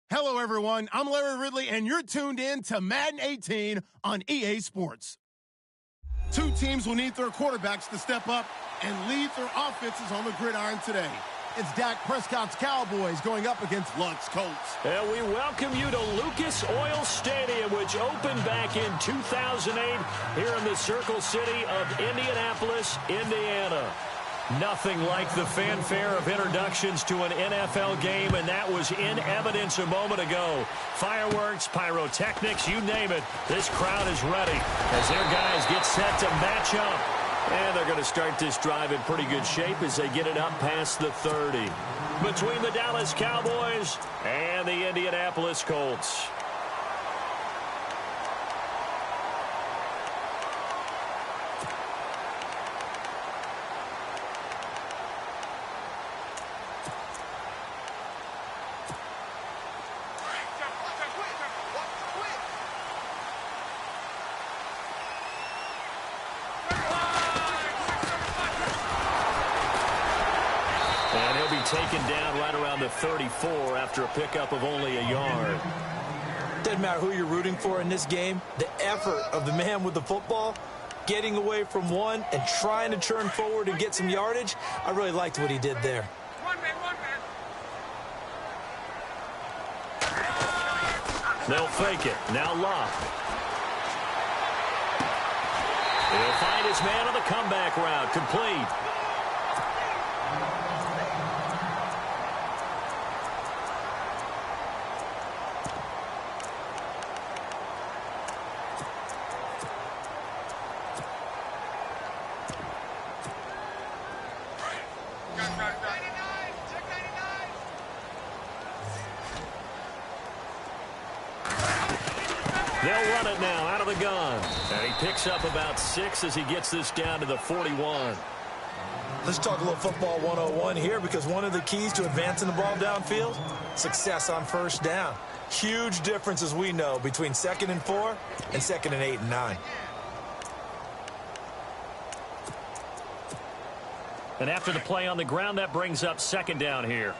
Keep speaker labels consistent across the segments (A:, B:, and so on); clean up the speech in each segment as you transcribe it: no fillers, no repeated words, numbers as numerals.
A: Hello, everyone. I'm Larry Ridley, and you're tuned in to Madden 18 on EA Sports. Two teams will need their quarterbacks to step up and lead their offenses on the gridiron today. It's Dak Prescott's Cowboys going up against Luck's Colts.
B: And we welcome you to Lucas Oil Stadium, which opened back in 2008 here in the Circle City of Indianapolis, Indiana. Nothing like the fanfare of introductions to an NFL game, and that was in evidence a moment ago. Fireworks, pyrotechnics, you name it. This crowd is ready as their guys get set to match up. And they're going to start this drive in pretty good shape as they get it up past the 30. Between the Dallas Cowboys and the Indianapolis Colts. Taken down right around the 34 after a pickup of only a yard.
C: Doesn't matter who you're rooting for in this game. The effort of the man with the football, getting away from one and trying to turn forward and get some yardage, I really liked what he did there.
D: One man.
B: They'll fake it. Now Luck. He'll find his man on the comeback route. Complete. They'll run it now out of the gun. And he picks up about 6 as he gets this down to the 41.
C: Let's talk a little football 101 here, because one of the keys to advancing the ball downfield, success on first down. Huge difference, as we know, between 2nd and 4 and 2nd and 8 and 9.
B: And after the play on the ground, that brings up 2nd down here.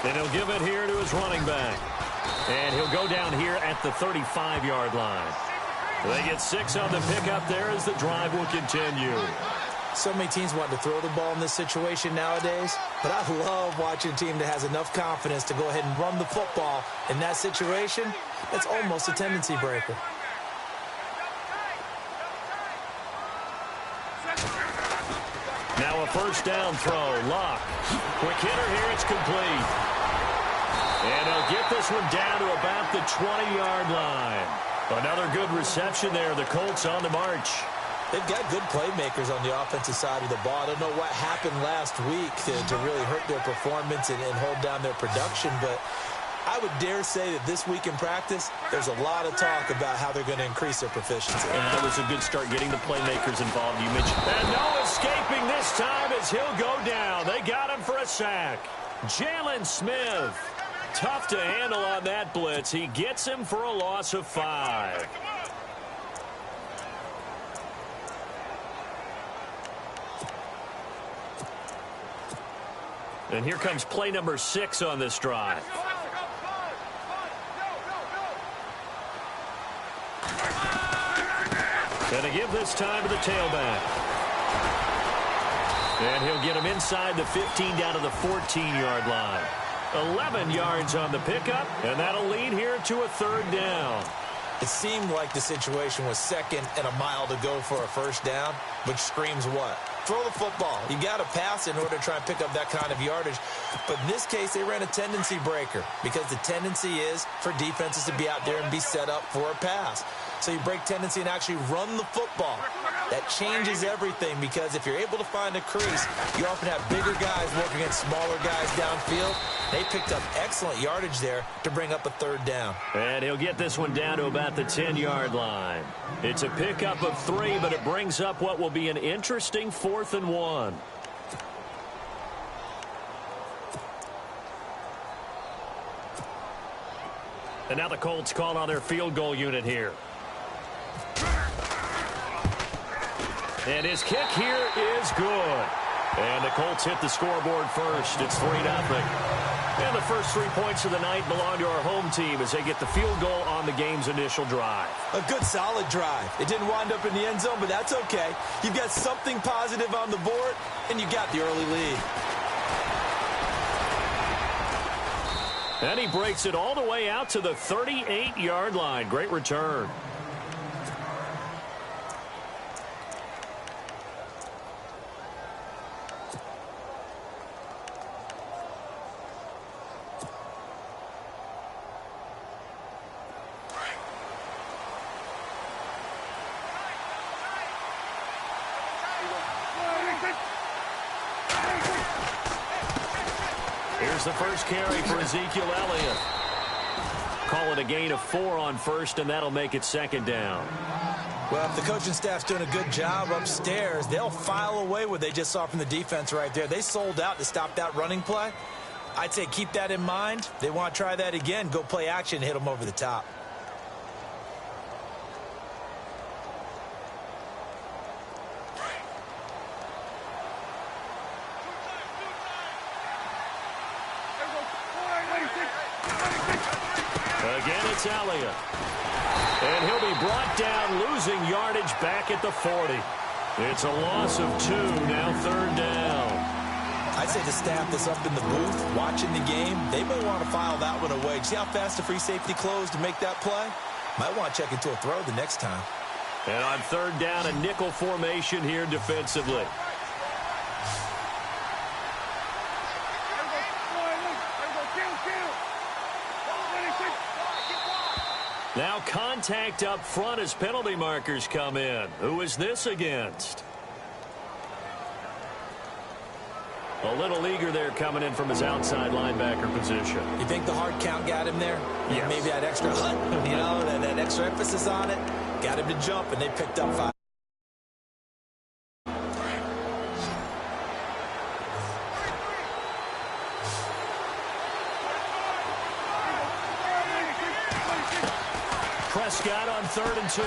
B: And he'll give it here to his running back. And he'll go down here at the 35-yard line. They get 6 on the pickup there as the drive will continue.
C: So many teams want to throw the ball in this situation nowadays, but I love watching a team that has enough confidence to go ahead and run the football in that situation. That's almost a tendency breaker.
B: Now a first down throw. Luck. Quick hitter here. It's complete. And they'll get this one down to about the 20-yard line. Another good reception there. The Colts on the march.
C: They've got good playmakers on the offensive side of the ball. I don't know what happened last week to really hurt their performance and hold down their production, but I would dare say that this week in practice, there's a lot of talk about how they're going to increase their proficiency.
B: And that was a good start getting the playmakers involved. You mentioned. And no escaping this time as he'll go down. They got him for a sack. Jalen Smith. Tough to handle on that blitz. He gets him for a loss of 5. And here comes play number 6 on this drive. And to give this time to the tailback. And he'll get him inside the 15 down to the 14-yard line. 11 yards on the pickup, and that'll lead here to a 3rd down.
C: It seemed like the situation was 2nd and a mile to go for a first down, which screams what? Throw the football. You got to pass in order to try and pick up that kind of yardage. But in this case, they ran a tendency breaker because the tendency is for defenses to be out there and be set up for a pass. So you break tendency and actually run the football. That changes everything because if you're able to find a crease, you often have bigger guys working against smaller guys downfield. They picked up excellent yardage there to bring up a 3rd down.
B: And he'll get this one down to about the 10-yard line. It's a pickup of 3, but it brings up what will be an interesting 4th and 1. And now the Colts call on their field goal unit here. And his kick here is good. And the Colts hit the scoreboard first. It's 3-0. And the first 3 points of the night belong to our home team as they get the field goal on the game's initial drive.
C: A good, solid drive. It didn't wind up in the end zone, but that's okay. You've got something positive on the board, and you got the early lead.
B: And he breaks it all the way out to the 38-yard line. Great return. Here's the first carry for Ezekiel Elliott. Call it a gain of 4 on first, and that'll make it second down.
C: Well, if the coaching staff's doing a good job upstairs, they'll file away what they just saw from the defense right there. They sold out to stop that running play. I'd say keep that in mind. They want to try that again. Go play action, hit them over the top.
B: Again, it's Elliott. And he'll be brought down, losing yardage back at the 40. It's a loss of 2, now third down.
C: I'd say the staff that's up in the booth watching the game, they may want to file that one away. See how fast the free safety closed to make that play? Might want to check into a throw the next time.
B: And on third down, a nickel formation here defensively. Now contact up front as penalty markers come in. Who is this against? A little eager there coming in from his outside linebacker position.
C: You think the hard count got him there?
B: Yes.
C: Maybe that extra that extra emphasis on it. Got him to jump, and they picked up 5.
B: Prescott on 3rd and 2.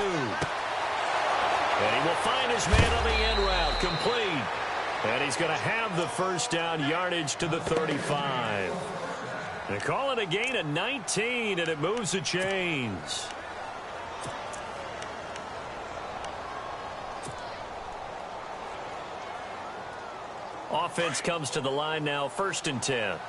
B: And he will find his man on the end route, complete. And he's going to have the first down, yardage to the 35. They call it a gain of 19, and it moves the chains. Offense comes to the line now, 1st and 10.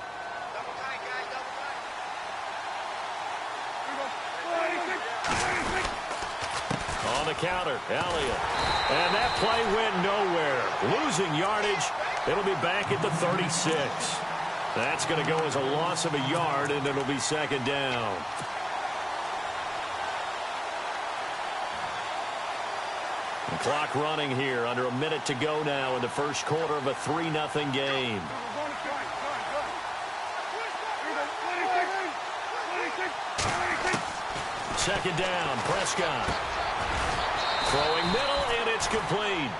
B: On the counter, Elliott. And that play went nowhere. Losing yardage. It'll be back at the 36. That's going to go as a loss of a yard, and it'll be second down. The clock running here, under a minute to go now in the first quarter of a 3-0 game. Second down, Prescott. Throwing middle, and it's complete.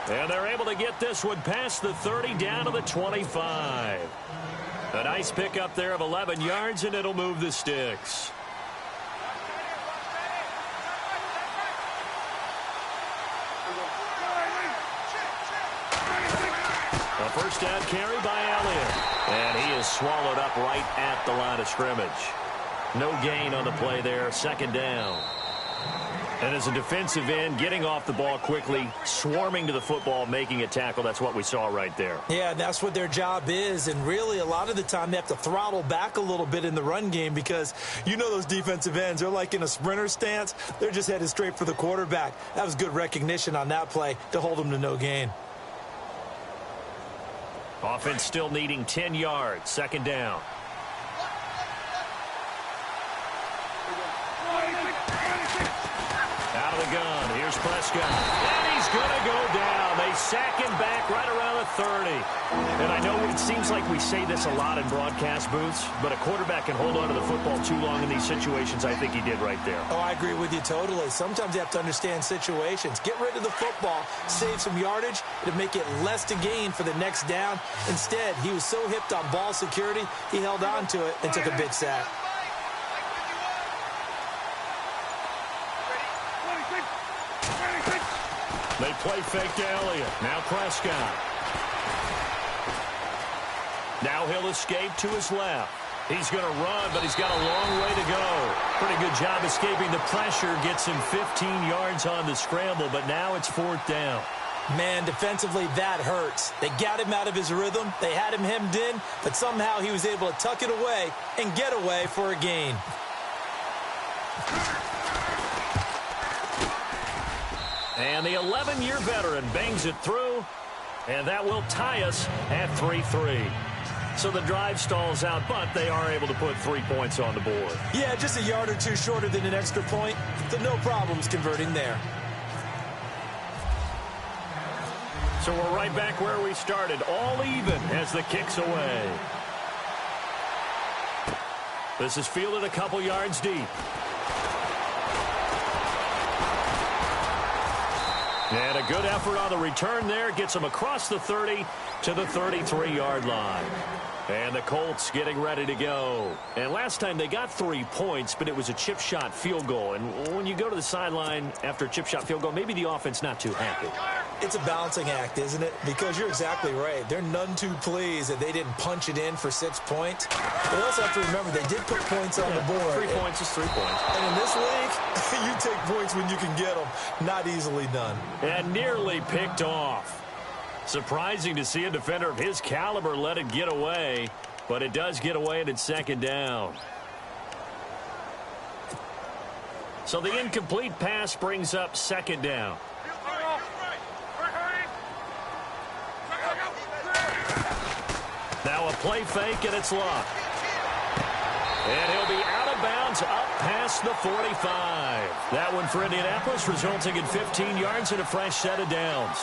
B: And they're able to get this one past the 30 down to the 25. A nice pickup there of 11 yards, and it'll move the sticks. A first down carry by Elliott. And he is swallowed up right at the line of scrimmage. No gain on the play there, second down. And as a defensive end, getting off the ball quickly, swarming to the football, making a tackle, that's what we saw right there.
C: Yeah, that's what their job is. And really, a lot of the time, they have to throttle back a little bit in the run game because you know those defensive ends, they're like in a sprinter stance. They're just headed straight for the quarterback. That was good recognition on that play to hold them to no gain.
B: Offense still needing 10 yards, second down. Out of the gun, here's Prescott. And he's going to go down. They sack him back right around the 30. And I know it seems like we say this a lot in broadcast booths, but a quarterback can hold on to the football too long in these situations. I think he did right there.
C: Oh, I agree with you totally. Sometimes you have to understand situations. Get rid of the football, save some yardage to make it less to gain for the next down. Instead, he was so hipped on ball security, he held on to it and took a big sack.
B: They play fake to Elliott. Now Prescott. Now he'll escape to his left. He's going to run, but he's got a long way to go. Pretty good job escaping the pressure. Gets him 15 yards on the scramble, but now it's 4th down.
C: Man, defensively, that hurts. They got him out of his rhythm. They had him hemmed in, but somehow he was able to tuck it away and get away for a gain.
B: And the 11-year veteran bangs it through, and that will tie us at 3-3. So the drive stalls out, but they are able to put 3 points on the board.
C: Yeah, just a yard or two shorter than an extra point, so no problems converting there.
B: So we're right back where we started, all even as the kick's away. This is fielded a couple yards deep. And a good effort on the return there. Gets him across the 30 to the 33-yard line. And the Colts getting ready to go. And last time they got 3 points, but it was a chip shot field goal. And when you go to the sideline after a chip shot field goal, maybe the offense not too happy.
C: It's a balancing act, isn't it? Because you're exactly right. They're none too pleased that they didn't punch it in for 6 points. But they also have to remember they did put points on the board.
B: 3 points is 3 points.
C: And in this league, you take points when you can get them. Not easily done.
B: And nearly picked off. Surprising to see a defender of his caliber let it get away, but it does get away and it's 2nd down. So the incomplete pass brings up 2nd down. Now a play fake, and it's Luck. And he'll be out of bounds up past the 45. That one for Indianapolis, resulting in 15 yards and a fresh set of downs.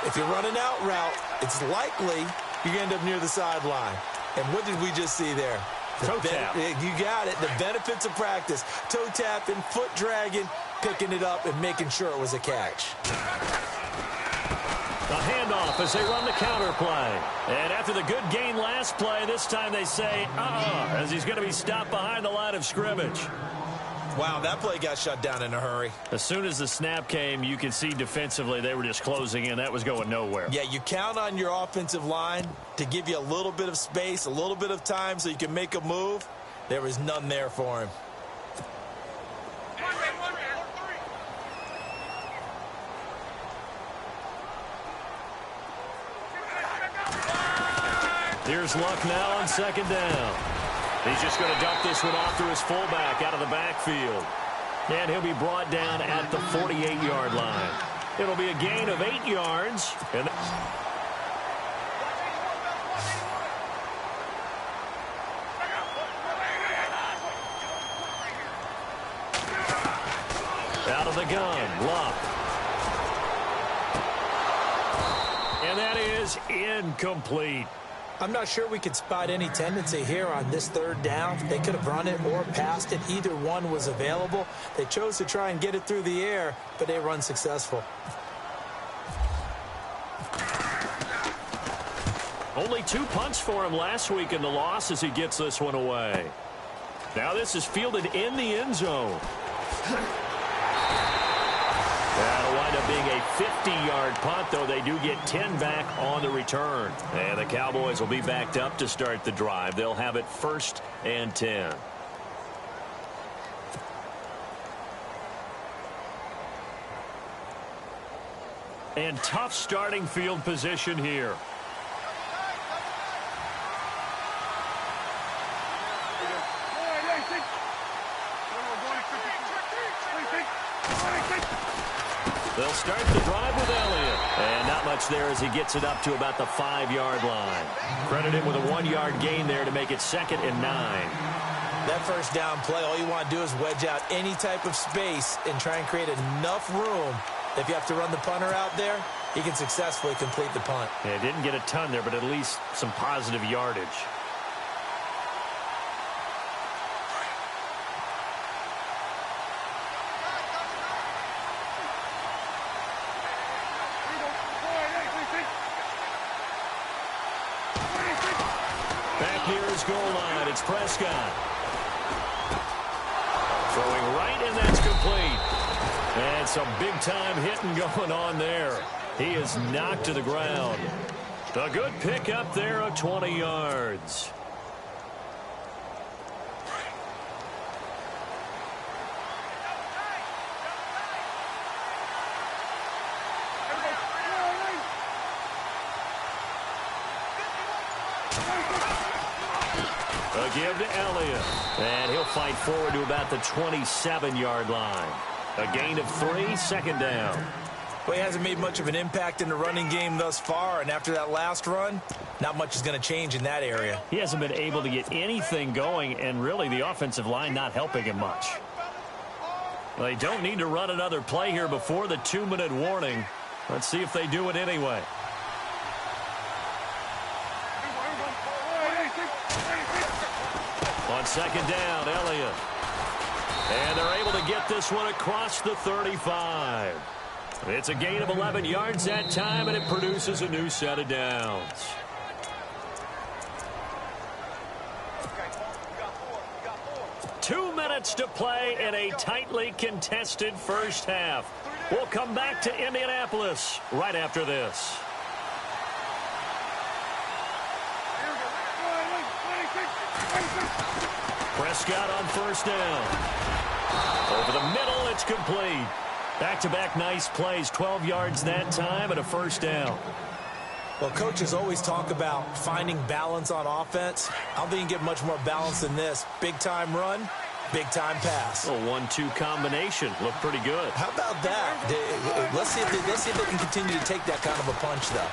C: If you're running out route, it's likely you're going to end up near the sideline. And what did we just see there?
B: Toe tap.
C: You got it. The benefits of practice. Toe tapping, foot dragging, picking it up, and making sure it was a catch.
B: A handoff as they run the counter play. And after the good gain last play, this time they say, as he's going to be stopped behind the line of scrimmage.
C: Wow, that play got shut down in a hurry.
B: As soon as the snap came, you could see defensively they were just closing in. That was going nowhere.
C: Yeah, you count on your offensive line to give you a little bit of space, a little bit of time so you can make a move. There was none there for him.
B: Here's Luck now on 2nd down. He's just going to dump this one off to his fullback out of the backfield. And he'll be brought down at the 48-yard line. It'll be a gain of 8 yards. And out of the gun, Luck. And that is incomplete.
C: I'm not sure we could spot any tendency here on this 3rd down. They could have run it or passed it. Either one was available. They chose to try and get it through the air, but they run successful.
B: Only 2 punts for him last week in the loss as he gets this one away. Now this is fielded in the end zone. That'll wind up being a 50-yard punt, though they do get 10 back on the return. And the Cowboys will be backed up to start the drive. They'll have it 1st and 10. And tough starting field position here. They'll start the drive with Elliott. And not much there as he gets it up to about the 5-yard line. Credit him with a 1-yard gain there to make it 2nd and 9.
C: That 1st down play, all you want to do is wedge out any type of space and try and create enough room. If you have to run the punter out there, he can successfully complete the punt.
B: Yeah, didn't get a ton there, but at least some positive yardage. Back near his goal line, it's Prescott. Throwing right, and that's complete. And some big-time hitting going on there. He is knocked to the ground. A good pickup there of 20 yards. A give to Elliott. And he'll fight forward to about the 27-yard line. A gain of 3, second down.
C: Well, he hasn't made much of an impact in the running game thus far, and after that last run, not much is going to change in that area.
B: He hasn't been able to get anything going, and really the offensive line not helping him much. They don't need to run another play here before the 2-minute warning. Let's see if they do it anyway. On second down, Elliott. And they're able to get this one across the 35. It's a gain of 11 yards that time, and it produces a new set of downs. Two minutes to play in a tightly contested first half. We'll come back to Indianapolis right after this. Prescott on first down. Over the middle, it's complete. Back-to-back nice plays, 12 yards that time and a first down.
C: Well, coaches always talk about finding balance on offense. I don't think you can get much more balance than this. Big-time run, big-time pass.
B: A 1-2 combination. Looked pretty good.
C: How about that? Let's see if they can continue to take that kind of a punch, though.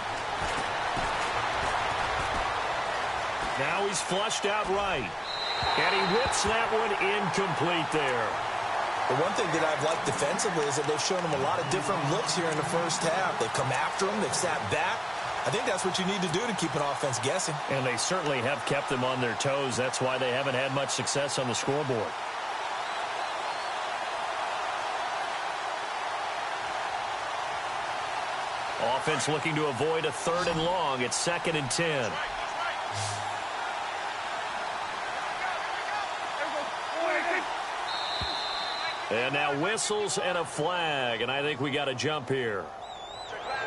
B: Now he's flushed out right. And he whips that one incomplete there.
C: The one thing that I've liked defensively is that they've shown him a lot of different looks here in the first half. They've come after him. They've sat back. I think that's what you need to do to keep an offense guessing.
B: And they certainly have kept them on their toes. That's why they haven't had much success on the scoreboard. Offense looking to avoid a 3rd and long. It's 2nd and 10. And now whistles and a flag, and I think we got a jump here.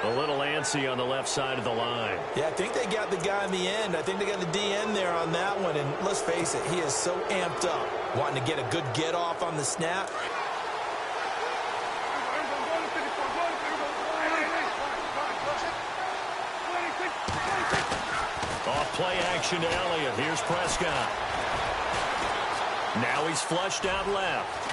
B: A little antsy on the left side of the line.
C: Yeah, I think they got the guy in the end. I think they got the DN there on that one, and let's face it, he is so amped up, wanting to get a good get-off on the snap.
B: Off play action to Elliott. Here's Prescott. Now he's flushed out left.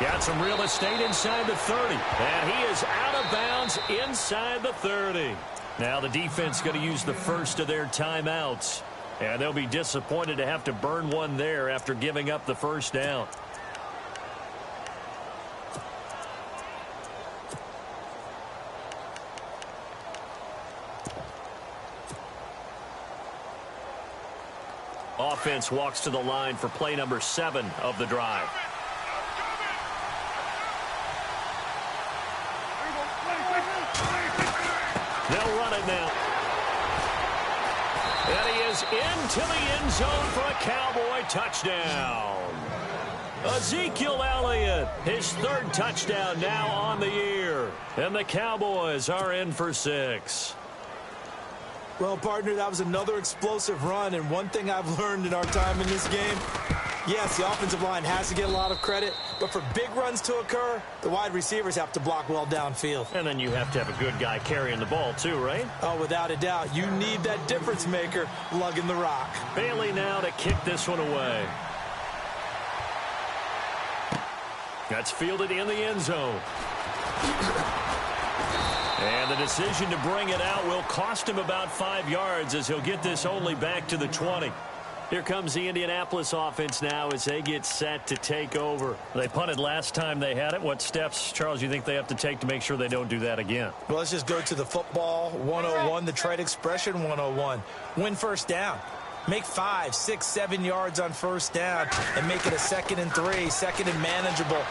B: Got some real estate inside the 30. And he is out of bounds inside the 30. Now the defense going to use the first of their timeouts. And they'll be disappointed to have to burn one there after giving up the first down. Offense walks to the line for play number 7 of the drive. They'll run it now. And he is into the end zone for a Cowboy touchdown. Ezekiel Elliott, his 3rd touchdown now on the year. And the Cowboys are in for 6.
C: Well, partner, that was another explosive run, and one thing I've learned in our time in this game, yes, the offensive line has to get a lot of credit, but for big runs to occur, the wide receivers have to block well downfield.
B: And then you have to have a good guy carrying the ball too, right?
C: Oh, without a doubt. You need that difference maker lugging the rock.
B: Bailey now to kick this one away. That's fielded in the end zone. And the decision to bring it out will cost him about 5 yards as he'll get this only back to the 20. Here comes the Indianapolis offense now as they get set to take over. They punted last time they had it. What steps, Charles, you think they have to take to make sure they don't do that again?
C: Well, let's just go to the football 101, the trade expression 101. Win first down. Make 5, 6, 7 yards on first down and make it a 2nd and 3, 2nd and manageable.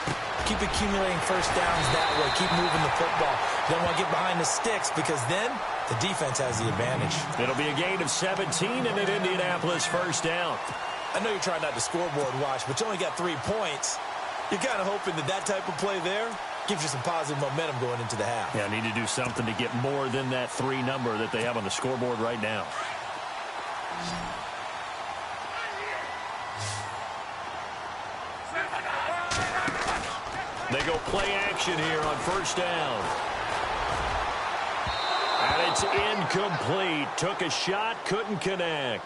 C: Keep accumulating first downs that way. Keep moving the football. You don't want to get behind the sticks because then the defense has the advantage.
B: It'll be a gain of 17 and an Indianapolis first down.
C: I know you're trying not to scoreboard watch, but you only got 3 points. You're kind of hoping that type of play there gives you some positive momentum going into the half.
B: Yeah, need to do something to get more than that 3 number that they have on the scoreboard right now. They go play action here on first down. And it's incomplete. Took a shot, couldn't connect.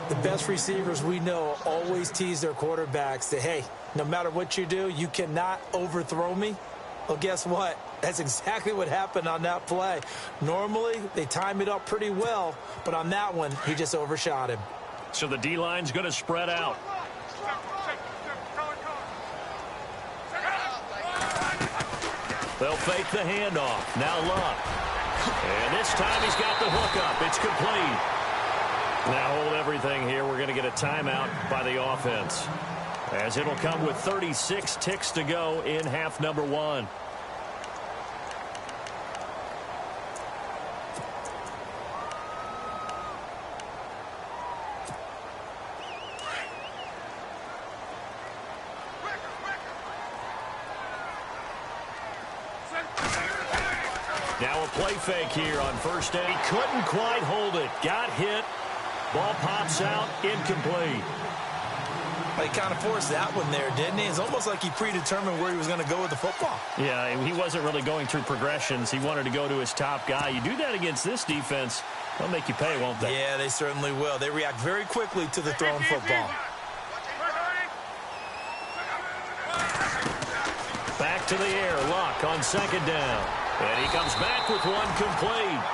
C: The best receivers we know always tease their quarterbacks that, hey, no matter what you do, you cannot overthrow me. Well, guess what? That's exactly what happened on that play. Normally, they time it up pretty well, but on that one, he just overshot him.
B: So the D-line's going to spread out. They'll fake the handoff. Now Luck. And this time he's got the hook up. It's complete. Now hold everything here. We're going to get a timeout by the offense, as it'll come with 36 ticks to go in half number 1. Now a play fake here on first down. He couldn't quite hold it. Got hit. Ball pops out, incomplete.
C: He kind of forced that one there, didn't he? It's almost like he predetermined where he was going to go with the football.
B: Yeah, he wasn't really going through progressions. He wanted to go to his top guy. You do that against this defense, they'll make you pay, won't they?
C: Yeah, they certainly will. They react very quickly to the thrown football.
B: Back to the air, Luck on second down. And he comes back with one complete.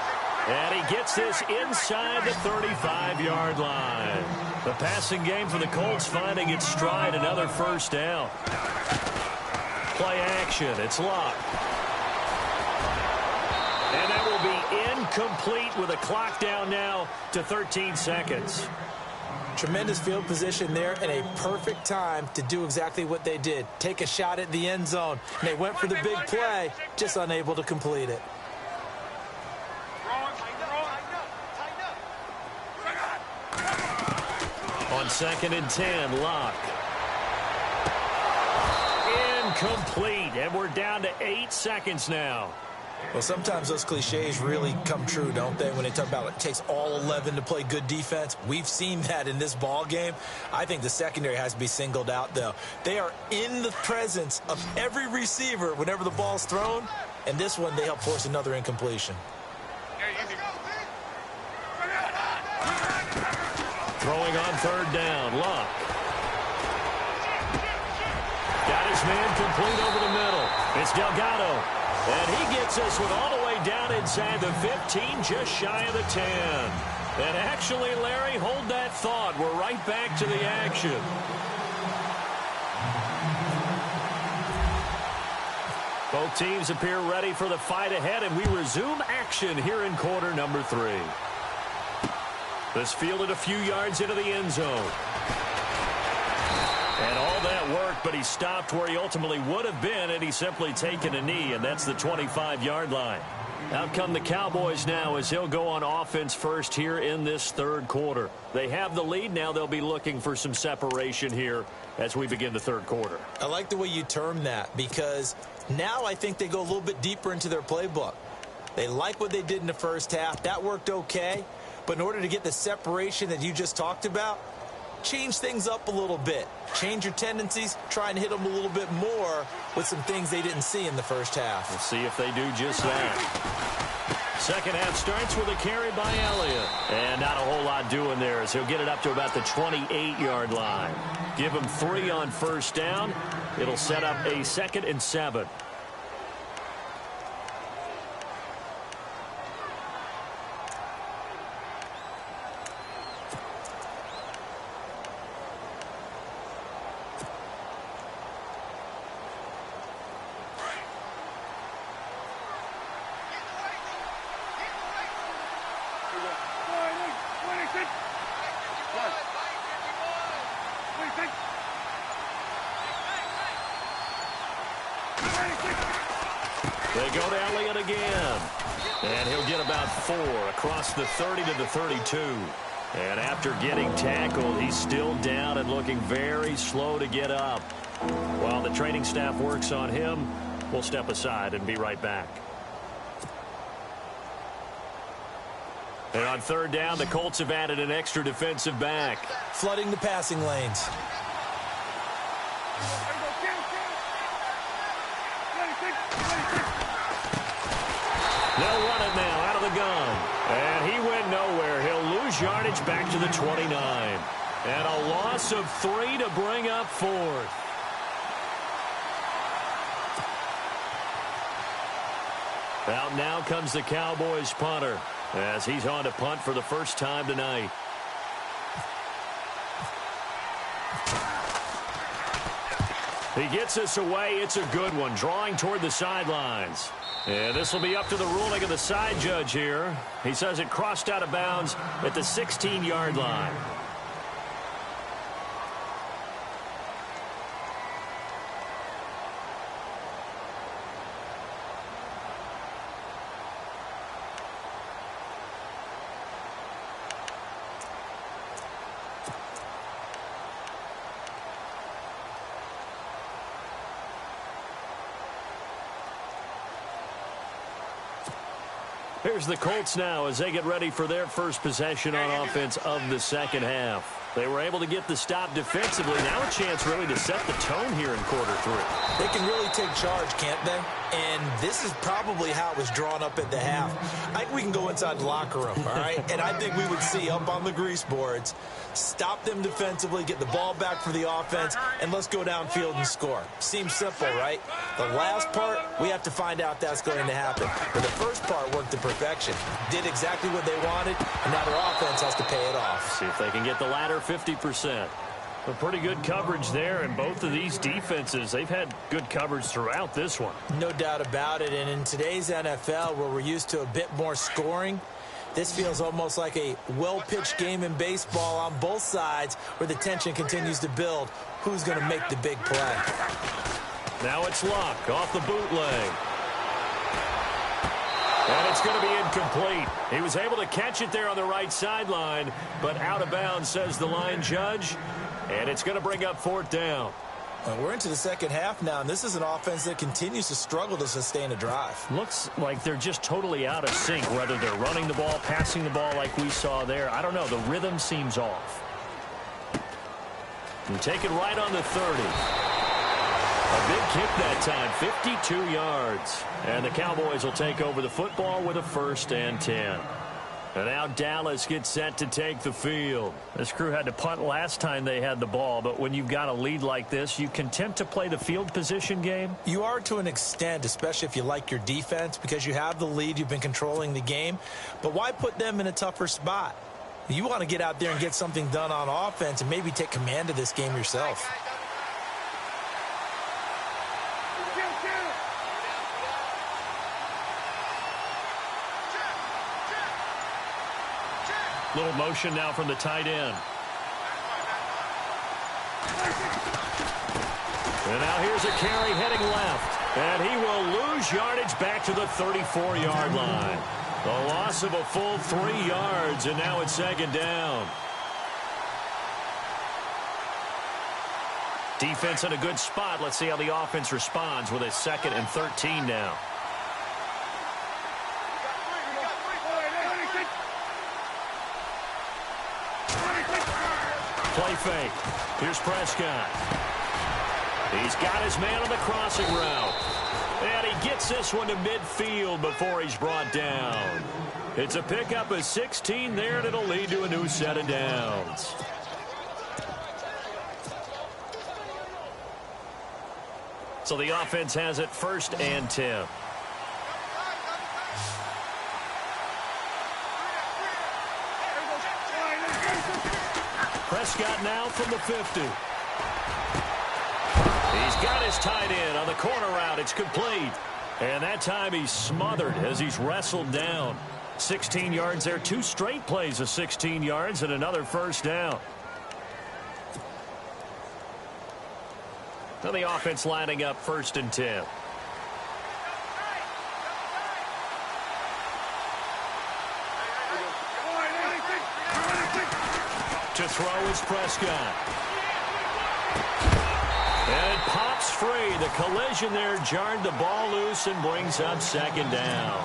B: And he gets this inside the 35-yard line. The passing game for the Colts finding its stride, another first down. Play action, it's Luck. And that will be incomplete with a clock down now to 13 seconds.
C: Tremendous field position there and a perfect time to do exactly what they did. Take a shot at the end zone. And they went for the big play, just unable to complete it.
B: On second and 10, Luck. Incomplete, and we're down to 8 seconds now.
C: Well, sometimes those cliches really come true, don't they, when they talk about it takes all 11 to play good defense. We've seen that in this ball game. I think the secondary has to be singled out, though. They are in the presence of every receiver whenever the ball's thrown, and this one they help force another incompletion.
B: Throwing on third down, Luck. Got his man complete over the middle. It's Delgado. And he gets us one all the way down inside the 15, just shy of the 10. And actually, Larry, hold that thought. We're right back to the action. Both teams appear ready for the fight ahead, and we resume action here in quarter number 3. This fielded a few yards into the end zone. And all that worked, but he stopped where he ultimately would have been had he simply taken a knee, and that's the 25-yard line. Out come the Cowboys now as he'll go on offense first here in this third quarter. They have the lead. Now they'll be looking for some separation here as we begin the third quarter.
C: I like the way you term that, because now I think they go a little bit deeper into their playbook. They like what they did in the first half. That worked okay. But in order to get the separation that you just talked about, change things up a little bit. Change your tendencies, try and hit them a little bit more with some things they didn't see in the first half.
B: We'll see if they do just that. Second half starts with a carry by Elliott. And not a whole lot doing there as he'll get it up to about the 28-yard line. Give him 3 on first down. It'll set up a 2nd and 7. They go to Elliott again. And he'll get about 4 across the 30 to the 32. And after getting tackled, he's still down and looking very slow to get up. While the training staff works on him, we'll step aside and be right back. And on third down, the Colts have added an extra defensive back.
C: Flooding the passing lanes.
B: They'll run it now out of the gun. And he went nowhere. He'll lose yardage back to the 29. And a loss of 3 to bring up fourth. Out now comes the Cowboys punter as he's on to punt for the first time tonight. He gets us away. It's a good one, drawing toward the sidelines. And this will be up to the ruling of the side judge here. He says it crossed out of bounds at the 16-yard line. Here's the Colts now as they get ready for their first possession on offense of the second half. They were able to get the stop defensively. Now a chance really to set the tone here in quarter three.
C: They can really take charge, can't they? And this is probably how it was drawn up at the half. I think we can go inside the locker room, all right? And I think we would see up on the grease boards, stop them defensively, get the ball back for the offense, and let's go downfield and score. Seems simple, right? The last part, we have to find out that's going to happen. But the first part worked to perfection. Did exactly what they wanted, and now their offense has to pay it off.
B: See if they can get the latter 50%. A pretty good coverage there, and both of these defenses, they've had good coverage throughout this one.
C: No doubt about it, and in today's NFL, where we're used to a bit more scoring, this feels almost like a well-pitched game in baseball on both sides where the tension continues to build. Who's going to make the big play?
B: Now it's Luck off the bootleg. And it's going to be incomplete. He was able to catch it there on the right sideline, but out of bounds, says the line judge. And it's going to bring up fourth down.
C: Well, we're into the second half now, and this is an offense that continues to struggle to sustain a drive.
B: Looks like they're just totally out of sync, whether they're running the ball, passing the ball like we saw there. I don't know. The rhythm seems off. And take it right on the 30. A big kick that time, 52 yards. And the Cowboys will take over the football with a 1st and 10. And now Dallas gets set to take the field. This crew had to punt last time they had the ball, but when you've got a lead like this, you content to play the field position game?
C: You are to an extent, especially if you like your defense, because you have the lead, you've been controlling the game. But why put them in a tougher spot? You want to get out there and get something done on offense and maybe take command of this game yourself.
B: Little motion now from the tight end. And now here's a carry heading left. And he will lose yardage back to the 34-yard line. The loss of a full 3 yards, and now it's 2nd down. Defense in a good spot. Let's see how the offense responds with a 2nd and 13 now. Play fake. Here's Prescott. He's got his man on the crossing route. And he gets this one to midfield before he's brought down. It's a pickup of 16 there, and it'll lead to a new set of downs. So the offense has it 1st and 10. Prescott now from the 50. He's got his tight end on the corner route. It's complete. And that time he's smothered as he's wrestled down. 16 yards there. 2 straight plays of 16 yards and another 1st down. Now the offense lining up 1st and 10. To throw is Prescott. And breaks free. The collision there jarred the ball loose and brings up second down.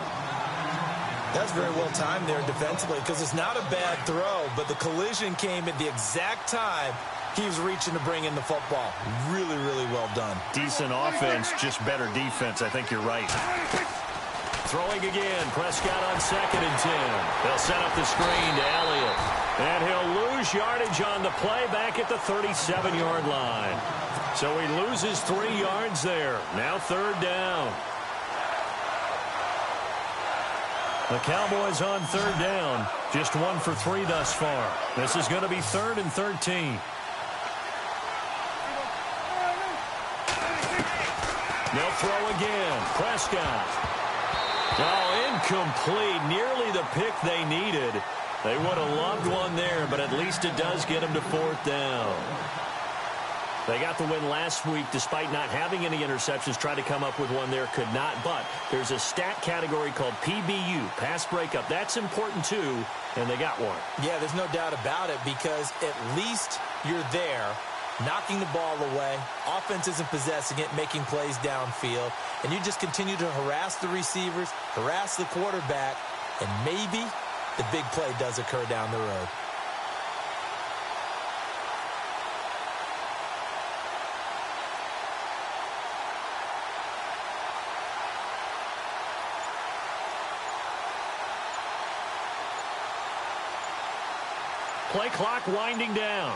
C: That's very well timed there defensively because it's not a bad throw, but the collision came at the exact time he was reaching to bring in the football. Really, really well done.
B: Decent offense, just better defense. I think you're right. Throwing again. Prescott on 2nd and 10. They'll set up the screen to Elliott. And he'll lose yardage on the play back at the 37-yard line. So he loses 3 yards there. Now 3rd down. The Cowboys on 3rd down. Just 1 for 3 thus far. This is going to be 3rd and 13. They'll throw again. Prescott. Oh, incomplete. Nearly the pick they needed. They would have loved one there, but at least it does get them to 4th down. They got the win last week despite not having any interceptions. Tried to come up with one there, could not. But there's a stat category called PBU, pass breakup. That's important too, and they got one.
C: Yeah, there's no doubt about it because at least you're there, knocking the ball away. Offense isn't possessing it, making plays downfield. And you just continue to harass the receivers, harass the quarterback, and maybe the big play does occur down the road.
B: Play clock winding down.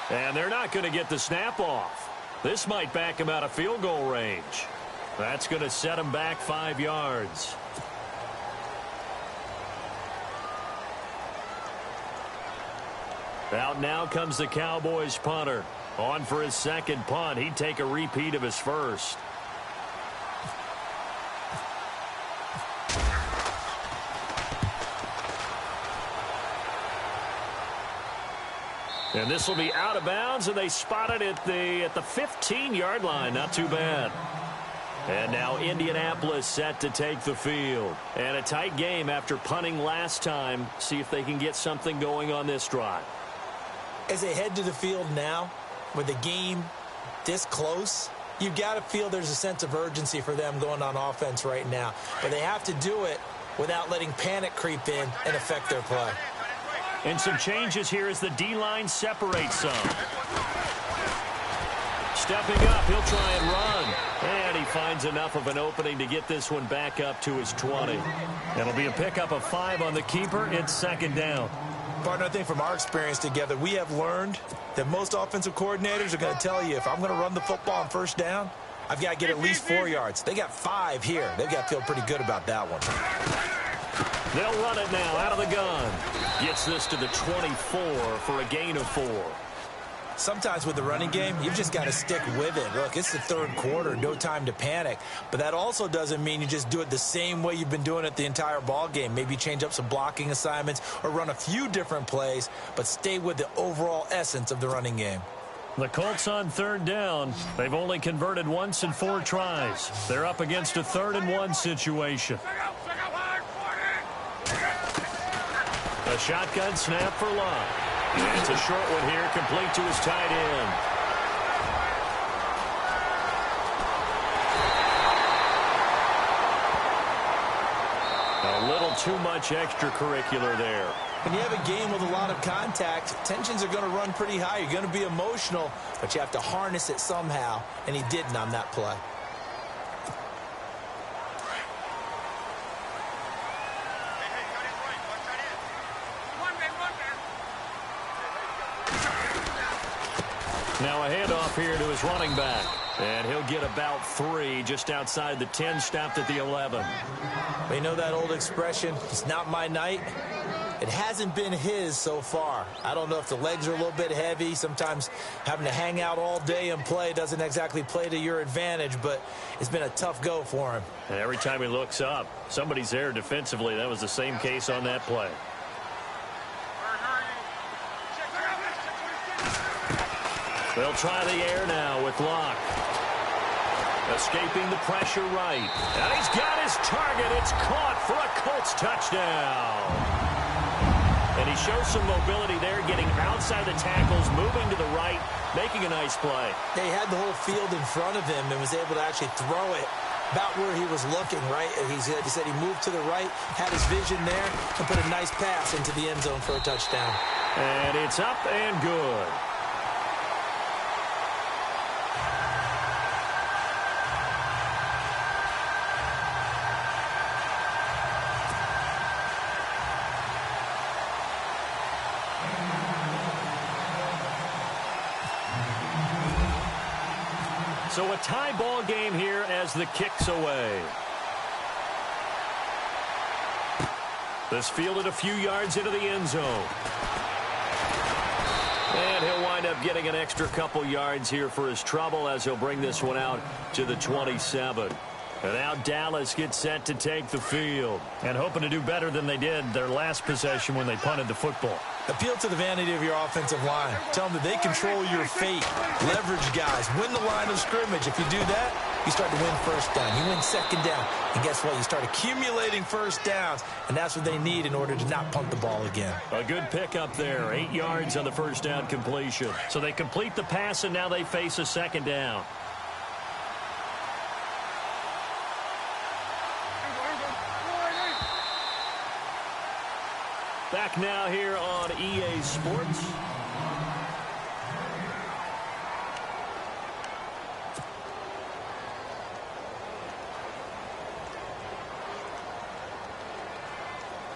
B: And they're not going to get the snap off. This might back him out of field goal range. That's going to set him back 5 yards. Out now comes the Cowboys punter. On for his 2nd punt. He'd take a repeat of his first. And this will be out of bounds, and they spot it at the 15-yard line. Not too bad. And now Indianapolis set to take the field. And a tight game after punting last time. See if they can get something going on this drive.
C: As they head to the field now, with the game this close, you've got to feel there's a sense of urgency for them going on offense right now. But they have to do it without letting panic creep in and affect their play.
B: And some changes here as the D-line separates some. Stepping up, he'll try and run. And he finds enough of an opening to get this one back up to his 20. It'll be a pickup of 5 on the keeper. It's 2nd down.
C: Partner, I think from our experience together, we have learned that most offensive coordinators are going to tell you, if I'm going to run the football on 1st down, I've got to get at least 4 yards. They got 5 here. They've got to feel pretty good about that one.
B: They'll run it now out of the gun. Gets this to the 24 for a gain of 4.
C: Sometimes with the running game, you've just got to stick with it. Look, it's the 3rd quarter, no time to panic. But that also doesn't mean you just do it the same way you've been doing it the entire ball game. Maybe change up some blocking assignments or run a few different plays, but stay with the overall essence of the running game.
B: The Colts on 3rd down. They've only converted once in 4 tries. They're up against a 3rd and 1 situation. A shotgun snap for Locke. It's a short one here, complete to his tight end. A little too much extracurricular there.
C: When you have a game with a lot of contact, tensions are going to run pretty high. You're going to be emotional, but you have to harness it somehow, and he didn't on that play.
B: Now a handoff here to his running back. And he'll get about 3 just outside the 10, stopped at the 11.
C: Well, you know that old expression, it's not my night? It hasn't been his so far. I don't know if the legs are a little bit heavy. Sometimes having to hang out all day and play doesn't exactly play to your advantage, but it's been a tough go for him.
B: And every time he looks up, somebody's there defensively. That was the same case on that play. They'll try the air now with Locke. Escaping the pressure right. And he's got his target. It's caught for a Colts touchdown. And he shows some mobility there, getting outside the tackles, moving to the right, making a nice play.
C: He had the whole field in front of him and was able to actually throw it about where he was looking, right? He said he moved to the right, had his vision there, and put a nice pass into the end zone for a touchdown.
B: And it's up and good. So a tie ball game here as the kick's away. This fielded a few yards into the end zone. And he'll wind up getting an extra couple yards here for his trouble as he'll bring this one out to the 27. And now Dallas gets set to take the field. And hoping to do better than they did their last possession when they punted the football.
C: Appeal to the vanity of your offensive line. Tell them that they control your fate. Leverage guys. Win the line of scrimmage. If you do that, you start to win first down. You win second down. And guess what? You start accumulating first downs. And that's what they need in order to not punt the ball again.
B: A good pickup there. 8 yards on the first down completion. So they complete the pass, and now they face a second down. Back now here on EA Sports.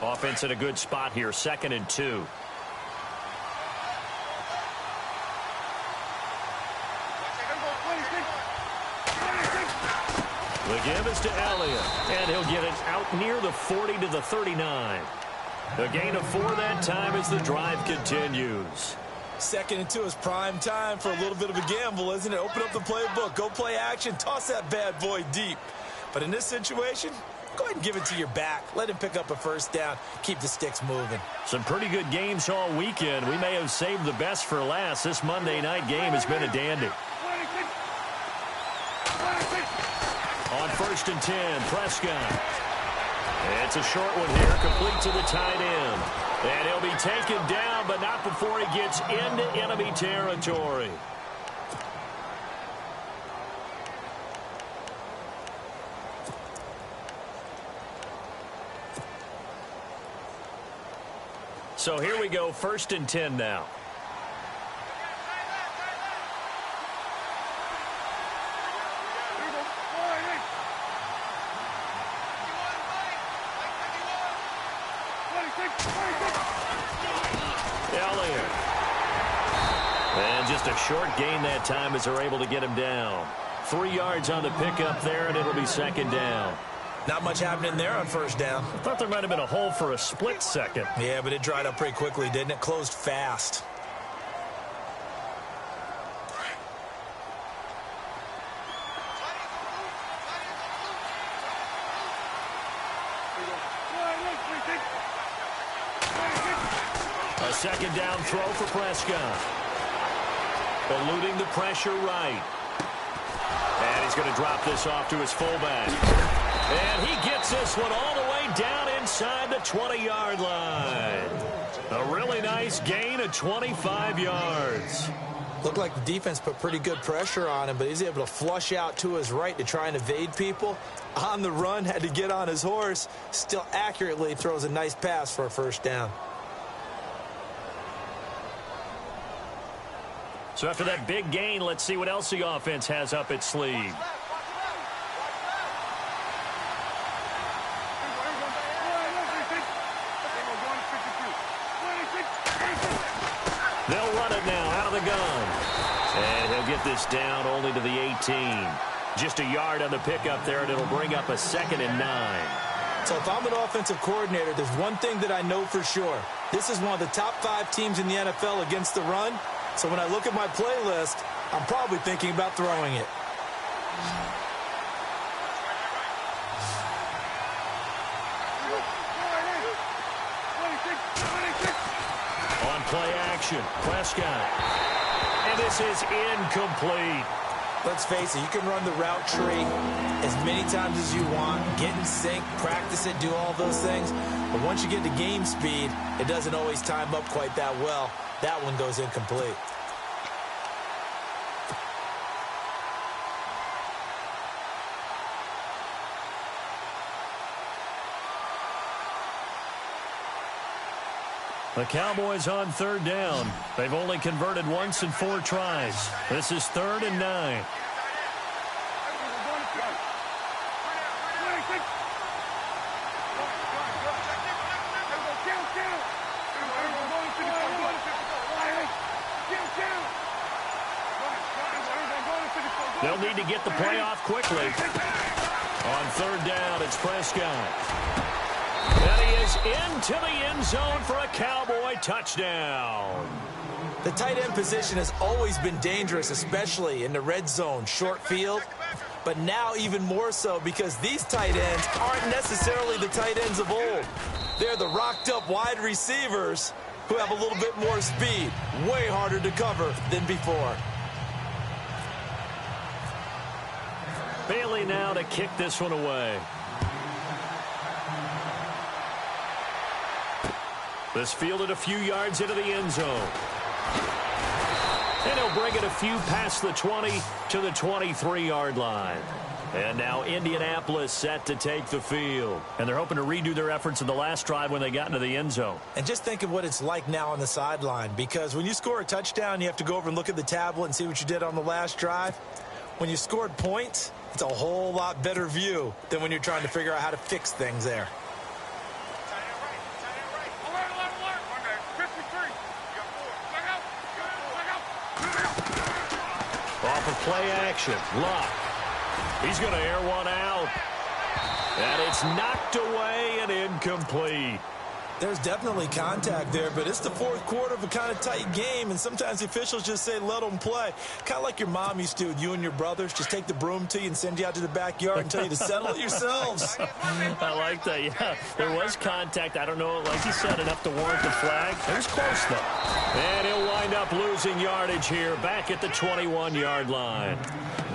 B: Offense in a good spot here, 2nd and 2. The give is to Elliott, and he'll get it out near the 40 to the 39. A gain of 4 that time as the drive continues.
C: 2nd and 2 is prime time for a little bit of a gamble, isn't it? Open up the playbook, go play action, toss that bad boy deep. But in this situation, go ahead and give it to your back. Let him pick up a first down. Keep the sticks moving.
B: Some pretty good games all weekend. We may have saved the best for last. This Monday night game has been a dandy. On 1st and 10, Prescott. It's a short one here, complete to the tight end. And he'll be taken down, but not before he gets into enemy territory. So here we go, 1st and 10 now. Elliott. And just a short gain that time as they're able to get him down. 3 yards on the pickup there, and it'll be 2nd down.
C: Not much happening there on first down.
B: I thought there might have been a hole for a split second.
C: Yeah, but it dried up pretty quickly, didn't it? Closed fast.
B: A 2nd down throw for Prescott. Eluding the pressure right. And he's going to drop this off to his fullback. And he gets this one all the way down inside the 20-yard line. A really nice gain of 25 yards.
C: Looked like the defense put pretty good pressure on him, but he's able to flush out to his right to try and evade people. On the run, had to get on his horse. Still accurately throws a nice pass for a first down.
B: So after that big gain, let's see what else the offense has up its sleeve. They'll run it now out of the gun. And he'll get this down only to the 18. Just a yard on the pickup there, and it'll bring up a 2nd and 9.
C: So if I'm an offensive coordinator, there's one thing that I know for sure. This is one of the top 5 teams in the NFL against the run. So when I look at my playlist, I'm probably thinking about throwing it.
B: On play action, Prescott. And this is incomplete.
C: Let's face it, you can run the route tree as many times as you want, get in sync, practice it, do all those things. But once you get to game speed, it doesn't always time up quite that well. That one goes incomplete.
B: The Cowboys on third down. They've only converted once in 4 tries. This is 3rd and 9. They'll need to get the play off quickly. On third down, it's Prescott. And he is into the end zone for a Cowboy touchdown.
C: The tight end position has always been dangerous, especially in the red zone, short field. But now even more so because these tight ends aren't necessarily the tight ends of old. They're the rocked-up wide receivers who have a little bit more speed. Way harder to cover than before.
B: Bailey now to kick this one away. This fielded a few yards into the end zone. And he'll bring it a few past the 20 to the 23-yard line. And now Indianapolis set to take the field. And they're hoping to redo their efforts in the last drive when they got into the end zone.
C: And just think of what it's like now on the sideline. Because when you score a touchdown, you have to go over and look at the tablet and see what you did on the last drive. When you scored points, it's a whole lot better view than when you're trying to figure out how to fix things there.
B: Off of play action, Luck. He's going to air one out. And it's knocked away and incomplete.
C: There's definitely contact there, but it's the fourth quarter of a kind of tight game, and sometimes the officials just say, let them play. Kind of like your mom used to with you and your brothers. Just take the broom to you and send you out to the backyard and tell you to settle it yourselves.
B: I like that, yeah. There was contact. I don't know, like you said, enough to warrant the flag. It was close, though. And he'll wind up losing yardage here back at the 21-yard line.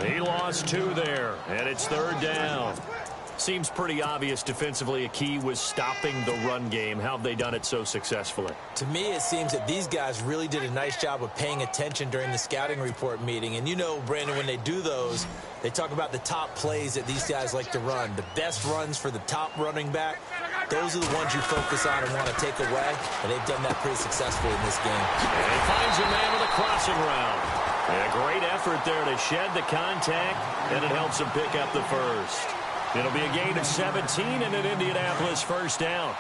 B: He lost 2 there, and it's third down. Seems pretty obvious defensively a key was stopping the run game. How have they done it so successfully?
C: To me, it seems that these guys really did a nice job of paying attention during the scouting report meeting. And you know, Brandon, when they do those, they talk about the top plays that these guys like to run. The best runs for the top running back, those are the ones you focus on and want to take away. And they've done that pretty successfully in this game.
B: And he finds a man with a crossing route. And a great effort there to shed the contact, and it helps him pick up the first. It'll be a gain of 17 and an Indianapolis first down.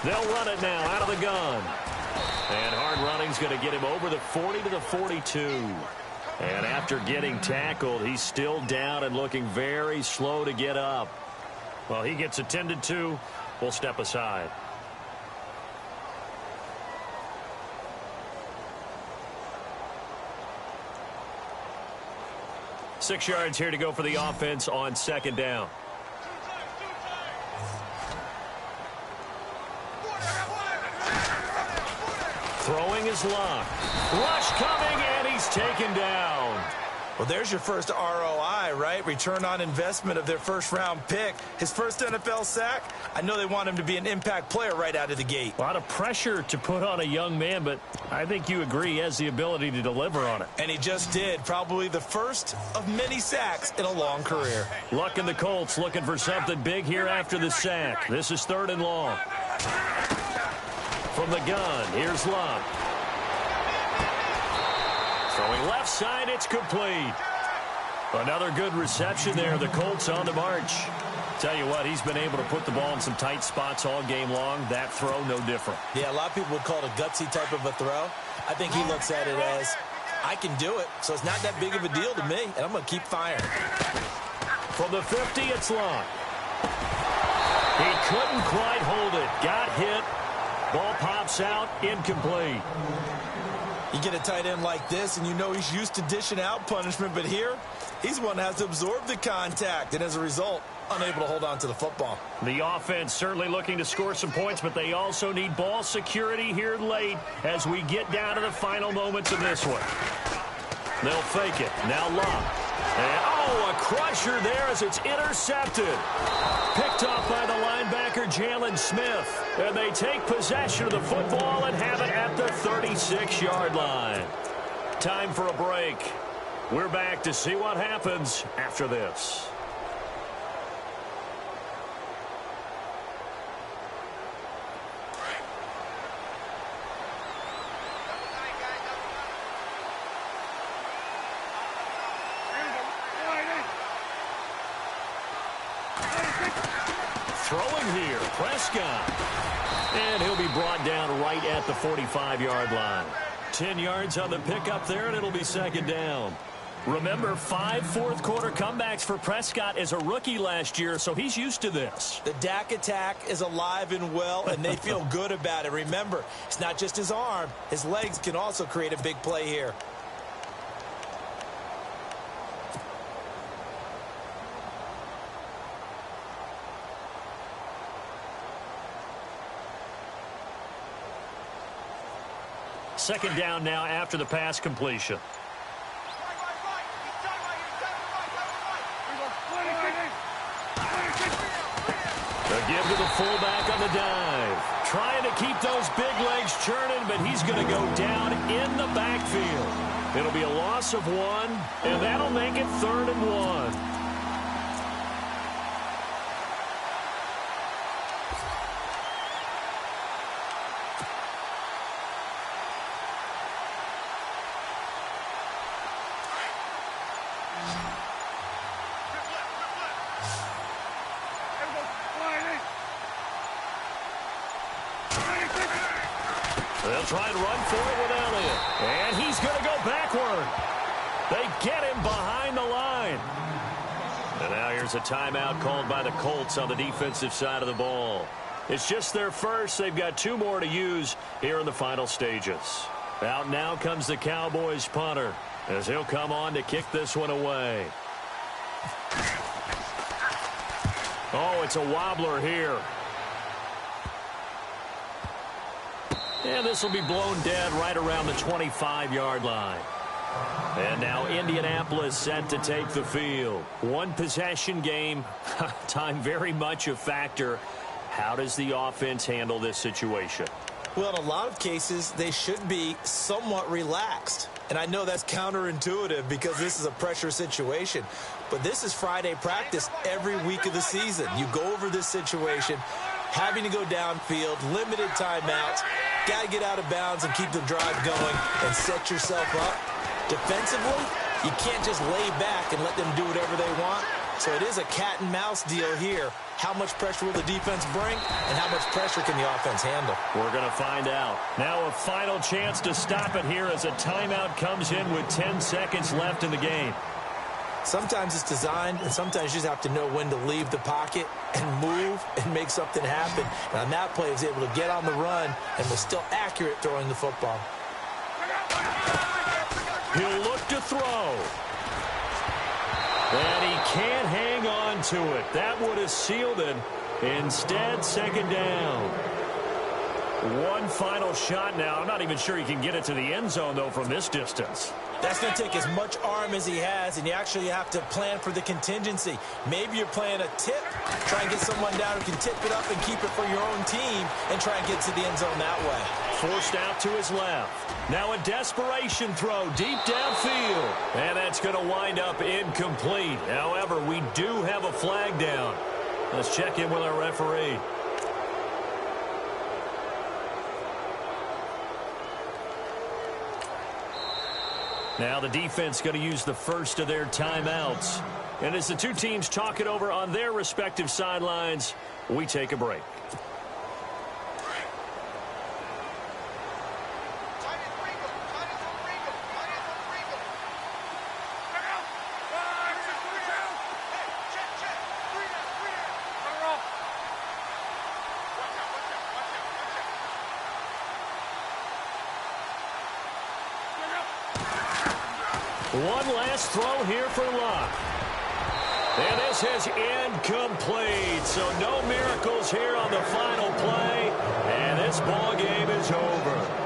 B: They'll run it now out of the gun. And hard running's going to get him over the 40 to the 42. And after getting tackled, he's still down and looking very slow to get up. Well, he gets attended to. We'll step aside. Six yards here to go for the offense on second down. Throwing is Luck. Rush coming, and he's taken down.
C: Well, there's your first ROI, right? Return on investment of their first-round pick. His first NFL sack. I know they want him to be an impact player right out of the gate.
B: A lot of pressure to put on a young man, but I think you agree he has the ability to deliver on it.
C: And he just did. Probably the first of many sacks in a long career.
B: Luck and the Colts looking for something big here after the sack. This is third and long. From the gun, here's Luck. Throwing left side, it's complete. Another good reception there. The Colts on the march. Tell you what, he's been able to put the ball in some tight spots all game long. That throw, no different.
C: Yeah, a lot of people would call it a gutsy type of a throw. I think he looks at it as, I can do it, so it's not that big of a deal to me, and I'm going to keep firing.
B: From the 50, it's Luck. He couldn't quite hold it. Got hit. Ball pops out, incomplete.
C: You get a tight end like this, and you know he's used to dishing out punishment, but here, he's the one that has to absorb the contact, and as a result, unable to hold on to the football.
B: The offense certainly looking to score some points, but they also need ball security here late as we get down to the final moments of this one. They'll fake it. Now Love. And, a crusher there as it's intercepted. Picked off by the linebacker, Jalen Smith. And they take possession of the football and have it at the 36-yard line. Time for a break. We're back to see what happens after this. Throwing here, Prescott. And he'll be brought down right at the 45-yard line. 10 yards on the pickup there, and it'll be second down. Remember, 5 fourth-quarter comebacks for Prescott as a rookie last year, so he's used to this.
C: The Dak attack is alive and well, and they feel good about it. Remember, it's not just his arm. His legs can also create a big play here.
B: Second down now after the pass completion. The give to the fullback on the dive. Trying to keep those big legs churning, but he's going to go down in the backfield. It'll be a loss of 1, and that'll make it 3rd and 1. They'll try and run for it with Elliott. And he's going to go backward. They get him behind the line. And now here's a timeout called by the Colts on the defensive side of the ball. It's just their first. They've got 2 more to use here in the final stages. Out now comes the Cowboys punter as he'll come on to kick this one away. Oh, it's a wobbler here. And this will be blown dead right around the 25-yard line. And now Indianapolis set to take the field. 1 possession game. Time very much a factor. How does the offense handle this situation?
C: Well, in a lot of cases, they should be somewhat relaxed. And I know that's counterintuitive because this is a pressure situation. But this is Friday practice every week of the season. You go over this situation, having to go downfield, limited timeouts. Got to get out of bounds and keep the drive going and set yourself up. Defensively, you can't just lay back and let them do whatever they want. So it is a cat and mouse deal here. How much pressure will the defense bring and how much pressure can the offense handle?
B: We're going to find out. Now a final chance to stop it here as a timeout comes in with 10 seconds left in the game.
C: Sometimes it's designed, and sometimes you just have to know when to leave the pocket and move and make something happen. And on that play, he was able to get on the run and was still accurate throwing the football.
B: He'll look to throw. And he can't hang on to it. That would have sealed it. Instead, second down. 1 final shot now. I'm not even sure he can get it to the end zone, though, from this distance.
C: That's going to take as much arm as he has, and you actually have to plan for the contingency. Maybe you're playing a tip, try and get someone down who can tip it up and keep it for your own team and try and get to the end zone that way.
B: Forced out to his left. Now a desperation throw deep downfield. And that's going to wind up incomplete. However, we do have a flag down. Let's check in with our referee. Now the defense going to use the first of their timeouts. And as the 2 teams talk it over on their respective sidelines, we take a break. One last throw here for Luck. And this is incomplete. So no miracles here on the final play. And this ball game is over.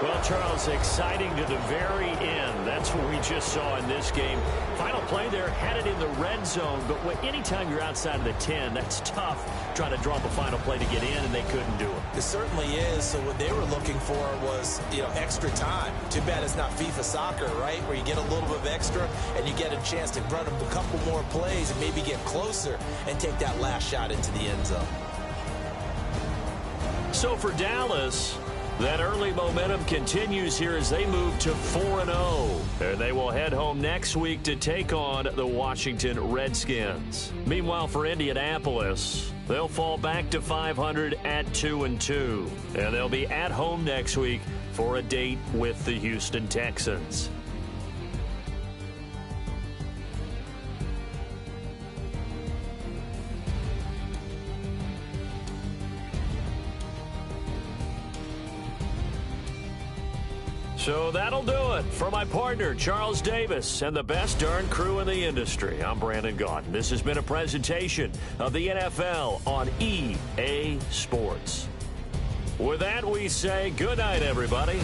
B: Well, Charles, exciting to the very end. That's what we just saw in this game. Final play there, had it in the red zone. But anytime you're outside of the 10, that's tough trying to draw up a final play to get in, and they couldn't do it.
C: It certainly is. So what they were looking for was, extra time. Too bad it's not FIFA soccer, right, where you get a little bit of extra and you get a chance to run a couple more plays and maybe get closer and take that last shot into the end zone.
B: So for Dallas, that early momentum continues here as they move to 4-0. And they will head home next week to take on the Washington Redskins. Meanwhile, for Indianapolis, they'll fall back to 500 at 2-2. And they'll be at home next week for a date with the Houston Texans. So that'll do it for my partner, Charles Davis, and the best darn crew in the industry. I'm Brandon Gaudin. This has been a presentation of the NFL on EA Sports. With that, we say good night, everybody.